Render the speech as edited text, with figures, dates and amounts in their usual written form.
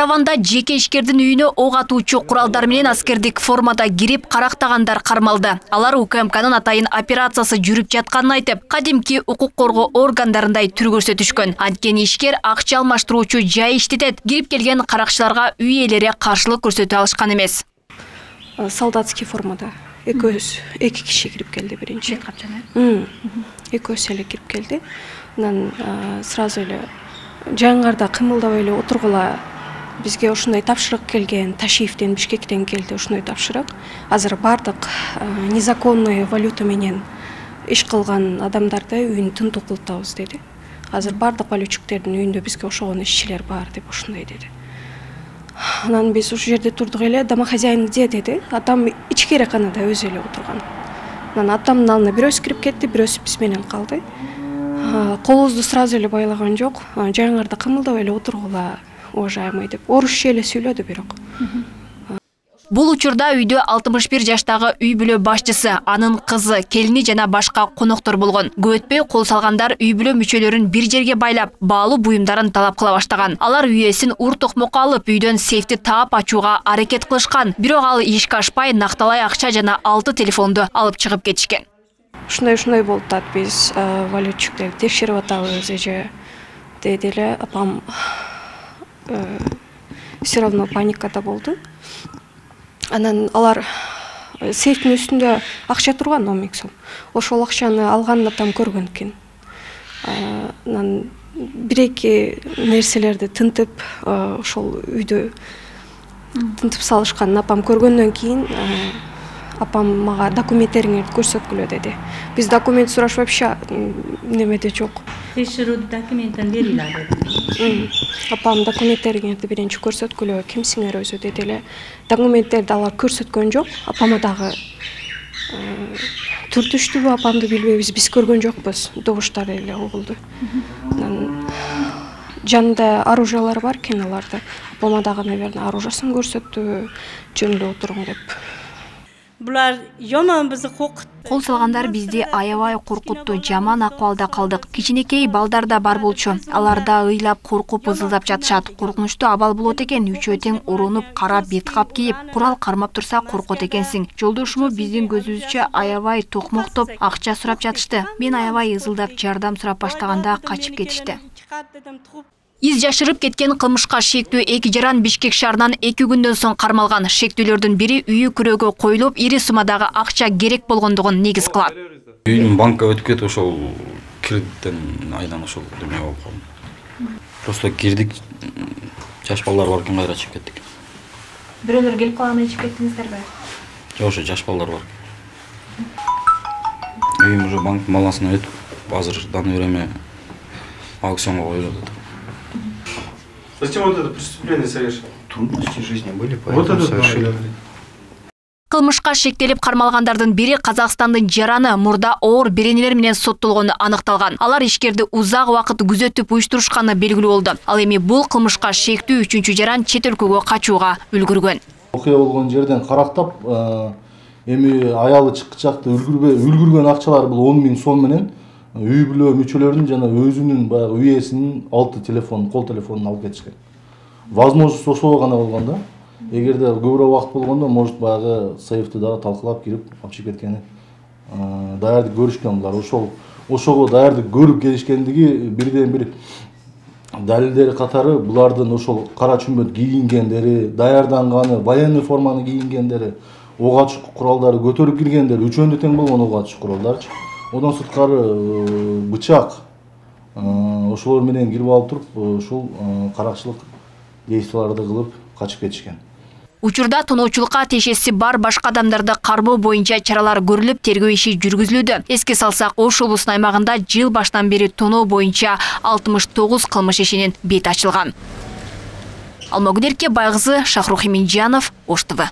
Караванда жеке ишкердин үйүнө ок атуучу куралдар менен аскердик формада кирип карактагандар кармалды. Алар УКМКнын атайын операциясы жүрүп жатканын айтып, кадимки укук коргоо органдарындай түр көрсөтүшкөн. Анткени ишкер акча алмаштыруучу жай иштетет. Кирип келген каракчыларга үй ээлери каршылык көрсөтө алышкан эмес. Солдатский формада эки киши кирип келди биринчи. Экөөсү эле кирип келди. Анан сразу эле жаңгарда кымылдабай эле отургула бизге ушундай тапшырык келген, Ташиевден, Бишкектен келди ушундай тапшырык. Азыр бардык незаконный валюта менен иш кылган адамдарды үйүн тынтуу кылтабыз деди. Азыр бардык валютчиктердин үйүндө бизге ошогон ишчилер бар деп ушундай деди. Анан биз ушу жерде турдук эле, домохозяин где деди. Атам ичкери канада өзү эле отурган. Анан атамдын алдына бирөөсү кирип кетти, бирөөсү биз менен калды. Колубузду сразу эле байлаган жок. Жаңарда кымылдабай эле отургула, уважаемый деп. Орусча эле сүйлөдү бирок. Бул учурда үйдө 61 жаштагы үй бүлө башчысы, анын кызы, келини жана башка коноктор болгон. Көп өтпөй кол салгандар үй бүлө мүчөлөрүн бир жерге байлап, баалуу буюмдарын талап кыла баштаган. Алар үйесин ур токмокко алып, үйдөн сейфти таап ачууга аракет кылышкан. Бирок ал ишке ашпай, накталай акча жана 6 телефонду алып чыгып кетишкен. Ушундай болуп атат, биз валютчиктерди текшерип атабыз эже деди эле. Апам все равно паникада болду. Анан алар сейфтин үстүндө акча турган 10 000 сом. Ошол акчаны алганын атам көргөн экен. Анан бир-эки нерселерди тынтып, ошол үйдө тынтып салышканын апам көргөндөн кийин апам мага документтериңерди көрсөткүлө деди. Биз документ сураш вообще немеде жок. Текшерүү документин бериле деди. Апам документтериңерди биринчи көрсөткүлө, кимсиңер өзү деди эле. Документтерди алар көрсөткөн жок. Апама дагы түртүштүбү, апамды билбейбиз, биз көргөн жокпуз. Добуштар эле угулду. Жанында оружиялар бар экен аларда. Апама дагы, наверное, оружиясын көрсөттү, жөн эле отуруң деп. Булар жаман бизди коркутtu. Кол салгандар бизди аябай коркутту, жаман акыбалда калдык. Кичинекей балдар да бар болчу. Алар да ыйлап, коркуп, ызылдап жатышат. Коркунучтуу абал болот экен, үчөө тең урунуп, кара беткап кийип, курал кармап турса коркот экенсиң. Жолдошуму биздин көзүбүзчө аябай токмоктоп, акча сурап жатышты. Мен аябай ызылдап, жардам сурап баштаганда качып кетишти. Из жашырып кеткен кылмышка шектүү эки жаран Бишкек шаарынан 2 күндөн соң кармалган. Шектүүлөрдүн бири үйү күрөөгө коюлуп, ири суммадагы акча керек болгондугун негиз кылат. Үйдүн банкка өтүп кетип, ошол кредиттен айдан ошол деме болуп калды. Просто кирдик, жаш балдар бар экен, кайра чыгып кеттик. Бирөөлөр келип калганда чыгып кеттиңиздерби? Жок, ошо жаш балдар бар. Үйүм уже банк балансына өтүп, азыр даны время аукционга коюлат. Зачем вот это преступление совершил? Трудности жизни были, Вот поэтому это совершили. Кылмышка шектелип кармалгандардын бири Казакстандын жараны, мурда оор беренелер менен соттолгону аныкталган. Алар ишкерди узак убакыт күзөтүп уюштурушканы белгилүү болду. Ал эми бул кылмышка шектүү 3-чү жаран чет өлкөгө качууга үлгүргөн. Окуя болгон жерден карактап, эми аялы чыкчакты үлгүргөн акчалар бул 10 000 сом менен үй бүлө мүчөлөрүнүн жана өзүнүн баягы үйесинин 6 телефон, кол телефонун алып кетишкен. Возможность ошол гана болгон да. Эгерде көбүрөөк убакыт болгондо, может баягы сейфти дагы талкалап кирип алып чыгып кеткени даярдык көрүшкөн булар. Ошого даярдык көрүп келишкендиги бирден бир далилдери катары булардын ошол кара чүмбөт кийингендери, даярданганы, военный форманы кийингендери, ок атыш куралдары көтөрүп киргендери, үчөөндө тең болгон ок атыш куралдарчы. Одан сырткары бычак ошолор менен кирип алып туруп, ушул каракчылык действияларды кылып качып кетишкен. Учурда тоноочулукка тиешеси бар башка адамдарды кармоо боюнча чаралар көрүлүп, тергөө иши жүргүзүлүүдө. Эске салсак, Ош облусунун аймагында жыл баштан бери тоноо боюнча 69 кылмыш ишинин бети ачылган. Алмагүдерке Байгызы, Шахрух Иминжанов, Ош ТВ.